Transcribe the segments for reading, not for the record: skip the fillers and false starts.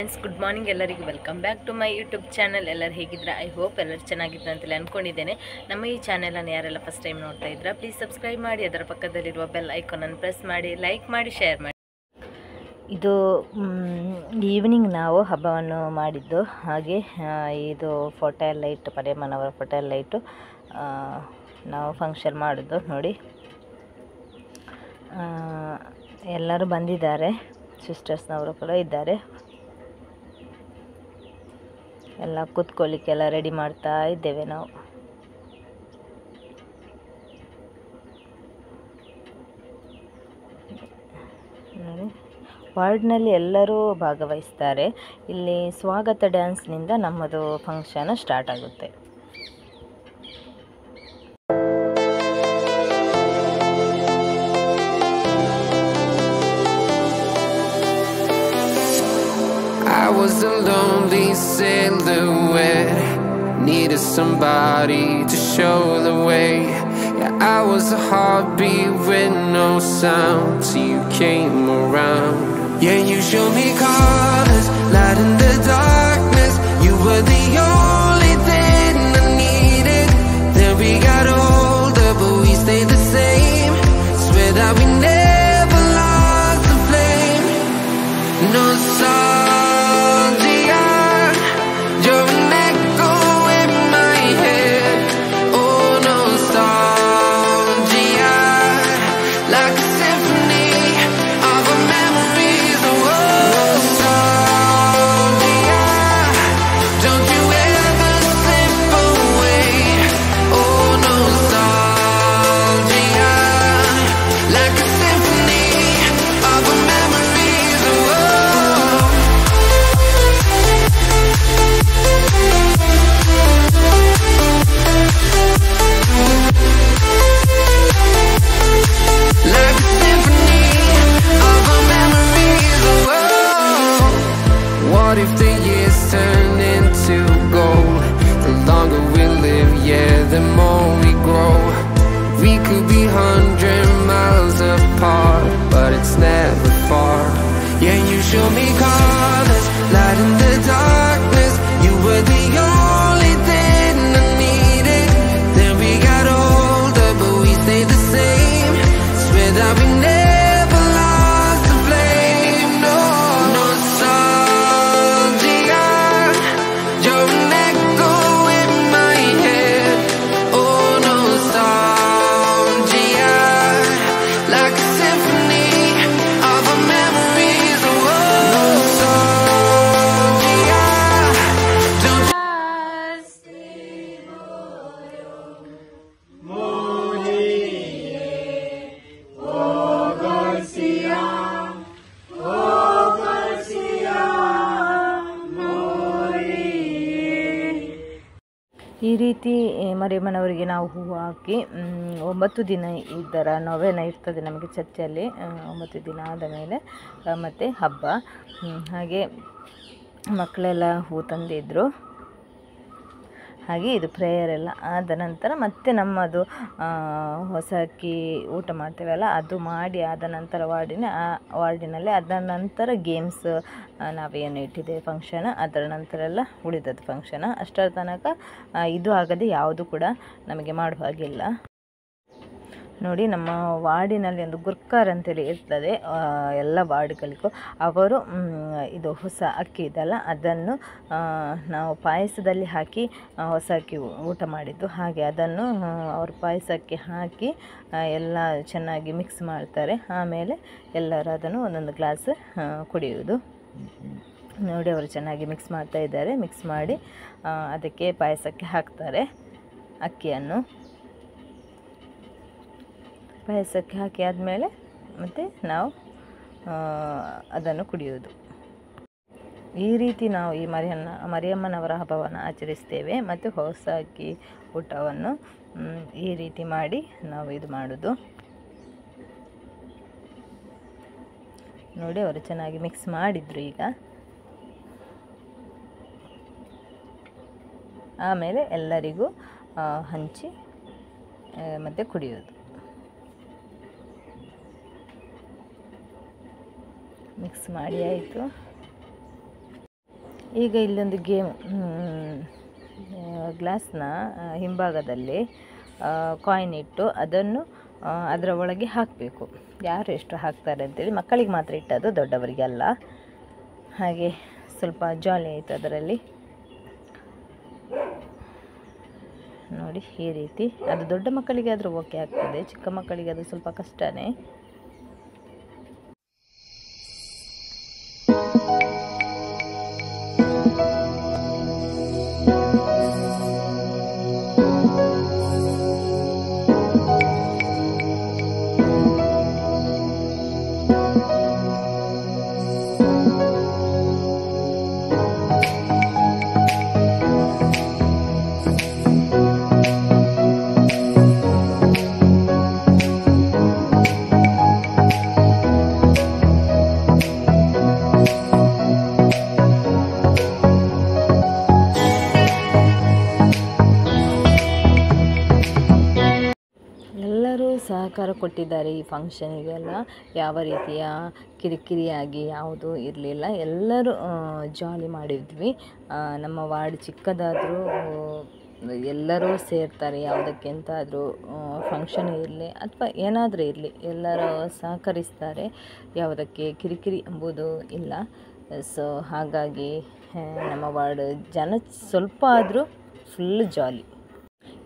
Friends, good morning. ಎಲ್ಲರಿಗೂ welcome back to my YouTube channel. ಎಲ್ಲರೂ ಹೇಗಿದ್ರೆ ಐ ಹೋಪ್ ಎಲ್ಲರೂ ಚೆನ್ನಾಗಿದ್ರು ಅಂತೇಳಿ ಅಂದ್ಕೊಂಡಿದ್ದೇನೆ. ನಮ್ಮ ಈ ಚಾನಲನ್ನು ಯಾರೆಲ್ಲ ಫಸ್ಟ್ ಟೈಮ್ ನೋಡ್ತಾ ಇದ್ದೀರಾ ಪ್ಲೀಸ್ ಸಬ್ಸ್ಕ್ರೈಬ್ ಮಾಡಿ, ಅದರ ಪಕ್ಕದಲ್ಲಿರುವ ಬೆಲ್ ಐಕಾನನ್ನು ಪ್ರೆಸ್ ಮಾಡಿ, ಲೈಕ್ ಮಾಡಿ, ಶೇರ್ ಮಾಡಿ. ಇದು ಈವ್ನಿಂಗ್ ನಾವು ಹಬ್ಬವನ್ನು ಮಾಡಿದ್ದು. ಹಾಗೆ ಇದು ಫೋಟೋ ಲೈಟ್, ಪರೇಮನವರ ಫೋಟೋ ಲೈಟು ನಾವು ಫಂಕ್ಷನ್ ಮಾಡಿದ್ದು ನೋಡಿ. ಎಲ್ಲರೂ ಬಂದಿದ್ದಾರೆ, ಸಿಸ್ಟರ್ಸ್ನವರು ಕೂಡ ಇದ್ದಾರೆ. ಎಲ್ಲ ಕೂತ್ಕೊಳ್ಳಿಕ್ಕೆಲ್ಲ ರೆಡಿ ಮಾಡ್ತಾ ಇದ್ದೇವೆ ನಾವು. ವಾರ್ಡ್ನಲ್ಲಿ ಎಲ್ಲರೂ ಭಾಗವಹಿಸ್ತಾರೆ. ಇಲ್ಲಿ ಸ್ವಾಗತ ಡ್ಯಾನ್ಸ್ನಿಂದ ನಮ್ಮದು ಫಂಕ್ಷನ್ ಸ್ಟಾರ್ಟ್ ಆಗುತ್ತೆ. I was a lonely silhouette, needed somebody to show the way. Yeah, I was a heartbeat with no sound till you came around. Yeah, you showed me colors, light in the darkness. You were the only thing I needed. Then we got older, but we stayed the same. Swear that we never lost the flame. No sorry. What if the years turn into gold? The longer we live, yeah, the more we grow. We could be 100 miles apart, but it's never far. Yeah, you show me colors, light in the darkness. You were the only thing I needed. Then we got older, but we stayed the same. Swear that we never lost the flame. No, no sorry. ಈ ರೀತಿ ಮರಿಯಮ್ಮನವರಿಗೆ ನಾವು ಹೂವು ಹಾಕಿ 9 ದಿನ ಇದರ ನೊವೆನ ಇರ್ತದೆ ನಮಗೆ ಚರ್ಚಲ್ಲಿ. 9 ದಿನ ಆದ ಮೇಲೆ ಮತ್ತು ಹಬ್ಬ. ಹಾಗೆ ಮಕ್ಕಳೆಲ್ಲ ಹೂ ತಂದಿದ್ದರು. ಹಾಗೆ ಇದು ಪ್ರೇಯರ್ ಎಲ್ಲ ಆದ ನಂತರ ಮತ್ತೆ ನಮ್ಮದು ಹೊಸ ಅಕ್ಕಿ ಊಟ ಮಾಡ್ತೇವಲ್ಲ, ಅದು ಮಾಡಿ ಆದ ನಂತರ ವಾರ್ಡಿನಲ್ಲಿ ಅದರ ನಂತರ ಗೇಮ್ಸ್ ನಾವೇನು ಇಟ್ಟಿದ್ದೇವೆ ಫಂಕ್ಷನ್, ಅದರ ನಂತರ ಎಲ್ಲ ಉಳಿದದ್ದು ಫಂಕ್ಷನ್. ಅಷ್ಟರ ತನಕ ಇದು ಆಗದೆ ಯಾವುದು ಕೂಡ ನಮಗೆ ಮಾಡುವ ಹಾಗಿಲ್ಲ ನೋಡಿ. ನಮ್ಮ ವಾರ್ಡಿನಲ್ಲಿ ಒಂದು ಗುರ್ಕಾರ್ ಅಂತೇಳಿ ಇರ್ತದೆ ಎಲ್ಲ ವಾರ್ಡ್ಗಳಿಗೂ. ಅವರು ಇದು ಹೊಸ ಅಕ್ಕಿ ಇದಲ್ಲ, ಅದನ್ನು ನಾವು ಪಾಯಸದಲ್ಲಿ ಹಾಕಿ ಹೊಸ ಅಕ್ಕಿ ಊಟ ಮಾಡಿದ್ದು. ಹಾಗೆ ಅದನ್ನು ಅವರು ಪಾಯಸಕ್ಕೆ ಹಾಕಿ ಎಲ್ಲ ಚೆನ್ನಾಗಿ ಮಿಕ್ಸ್ ಮಾಡ್ತಾರೆ. ಆಮೇಲೆ ಎಲ್ಲರೂ ಅದನ್ನು ಒಂದೊಂದು ಗ್ಲಾಸ್ ಕುಡಿಯುವುದು ನೋಡಿ. ಅವರು ಚೆನ್ನಾಗಿ ಮಿಕ್ಸ್ ಮಾಡ್ತಾ ಇದ್ದಾರೆ. ಮಿಕ್ಸ್ ಮಾಡಿ ಅದಕ್ಕೆ ಪಾಯಸಕ್ಕೆ ಹಾಕ್ತಾರೆ ಅಕ್ಕಿಯನ್ನು. ಪಾಯಸಕ್ಕೆ ಹಾಕಿ ಆದಮೇಲೆ ಮತ್ತು ನಾವು ಅದನ್ನು ಕುಡಿಯುವುದು. ಈ ರೀತಿ ನಾವು ಈ ಮರಿಯಮ್ಮನವರ ಹಬ್ಬವನ್ನು ಆಚರಿಸ್ತೇವೆ. ಮತ್ತು ಹೊಸ ಅಕ್ಕಿ ಊಟವನ್ನು ಈ ರೀತಿ ಮಾಡಿ ನಾವು ಇದು ಮಾಡೋದು ನೋಡಿ. ಅವರು ಚೆನ್ನಾಗಿ ಮಿಕ್ಸ್ ಮಾಡಿದರು. ಈಗ ಆಮೇಲೆ ಎಲ್ಲರಿಗೂ ಹಂಚಿ ಮತ್ತು ಕುಡಿಯೋದು. ಮಿಕ್ಸ್ ಮಾಡಿ ಆಯಿತು. ಈಗ ಇಲ್ಲೊಂದು ಗೇಮ್, ಗ್ಲಾಸ್ನ ಹಿಂಭಾಗದಲ್ಲಿ ಕಾಯಿನ್ ಇಟ್ಟು ಅದನ್ನು ಅದರ ಒಳಗೆ ಹಾಕಬೇಕು. ಯಾರು ಎಷ್ಟು ಹಾಕ್ತಾರೆ ಅಂತೇಳಿ ಮಕ್ಕಳಿಗೆ ಮಾತ್ರ ಇಟ್ಟದ್ದು, ದೊಡ್ಡವರಿಗೆ ಅಲ್ಲ. ಹಾಗೆ ಸ್ವಲ್ಪ ಜಾಲಿ ಆಯಿತು ಅದರಲ್ಲಿ. ನೋಡಿ ಈ ರೀತಿ. ಅದು ದೊಡ್ಡ ಮಕ್ಕಳಿಗೆ ಆದರೂ ಓಕೆ ಆಗ್ತದೆ, ಚಿಕ್ಕ ಮಕ್ಕಳಿಗೆ ಅದು ಸ್ವಲ್ಪ ಕಷ್ಟನೇ. ಎಲ್ಲರೂ ಸಹಕಾರ ಕೊಟ್ಟಿದ್ದಾರೆ ಈ ಫಂಕ್ಷನಿಗೆಲ್ಲ. ಯಾವ ರೀತಿಯ ಕಿರಿಕಿರಿಯಾಗಿ ಯಾವುದೂ ಇರಲಿಲ್ಲ, ಎಲ್ಲರೂ ಜಾಲಿ ಮಾಡಿದ್ವಿ. ನಮ್ಮ ವಾರ್ಡ್ ಚಿಕ್ಕದಾದರೂ ಎಲ್ಲರೂ ಸೇರ್ತಾರೆ, ಯಾವುದಕ್ಕೆ ಎಂತಾದರೂ ಫಂಕ್ಷನ್ ಇರಲಿ ಅಥವಾ ಏನಾದರೂ ಇರಲಿ ಎಲ್ಲರೂ ಸಹಕರಿಸ್ತಾರೆ, ಯಾವುದಕ್ಕೆ ಕಿರಿಕಿರಿ ಎಂಬುದು ಇಲ್ಲ. ಸೊ ಹಾಗಾಗಿ ನಮ್ಮ ವಾರ್ಡ್ ಜನ ಸ್ವಲ್ಪ ಆದರೂ ಫುಲ್ ಜಾಲಿ.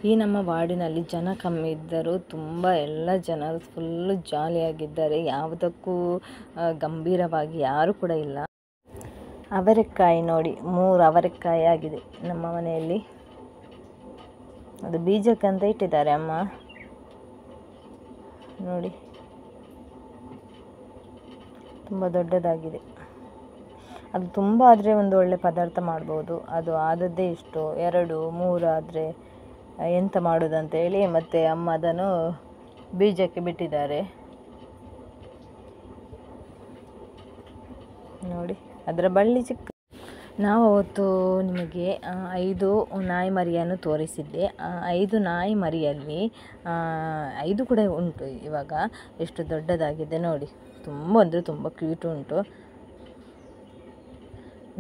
ಈ ನಮ್ಮ ವಾರ್ಡಿನಲ್ಲಿ ಜನ ಕಮ್ಮಿ ಇದ್ದರೂ ತುಂಬ ಎಲ್ಲ ಜನರು ಫುಲ್ಲು ಜಾಲಿಯಾಗಿದ್ದಾರೆ. ಯಾವುದಕ್ಕೂ ಗಂಭೀರವಾಗಿ ಯಾರೂ ಕೂಡ ಇಲ್ಲ. ಅವರೆಕಾಯಿ ನೋಡಿ, 3 ಅವರೆಕಾಯಿ ಆಗಿದೆ ನಮ್ಮ ಮನೆಯಲ್ಲಿ. ಅದು ಬೀಜಕ್ಕಂತ ಇಟ್ಟಿದ್ದಾರೆ ಅಮ್ಮ ನೋಡಿ, ತುಂಬ ದೊಡ್ಡದಾಗಿದೆ. ಅದು ತುಂಬ ಆದರೆ ಒಂದು ಒಳ್ಳೆ ಪದಾರ್ಥ ಮಾಡ್ಬೋದು. ಅದು ಆದದ್ದೇ ಇಷ್ಟು 2, 3 ಆದರೆ ಎಂತ ಮಾಡೋದಂತೇಳಿ ಮತ್ತೆ ಅಮ್ಮ ಅದನ್ನು ಬೀಜಕ್ಕೆ ಬಿಟ್ಟಿದ್ದಾರೆ ನೋಡಿ. ಅದರ ಬಳ್ಳಿ ಚಿಕ್ಕ. ನಾವು ಅವತ್ತು ನಿಮಗೆ 5 ನಾಯಿ ಮರಿಯನ್ನು ತೋರಿಸಿದ್ದೆ. 5 ನಾಯಿ ಮರಿಯಲ್ಲಿ 5 ಕೂಡ ಉಂಟು ಇವಾಗ. ಎಷ್ಟು ದೊಡ್ಡದಾಗಿದೆ ನೋಡಿ, ತುಂಬ ಅಂದರೆ ತುಂಬ ಕ್ಯೂಟ್ ಉಂಟು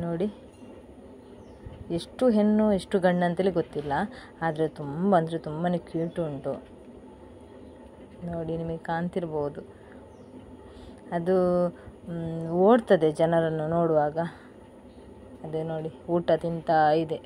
ನೋಡಿ. ಎಷ್ಟು ಹೆಣ್ಣು ಎಷ್ಟು ಗಂಡು ಅಂತೇಳಿ ಗೊತ್ತಿಲ್ಲ, ಆದರೆ ತುಂಬ ಅಂದರೆ ತುಂಬಾ ಕ್ಯೂಟ್ ಉಂಟು ನೋಡಿ. ನಿಮಗೆ ಕಾಣ್ತಿರ್ಬೋದು, ಅದು ಓಡ್ತದೆ ಜನರನ್ನು ನೋಡುವಾಗ. ಅದೇ ನೋಡಿ, ಊಟ ತಿಂತಾ ಇದೆ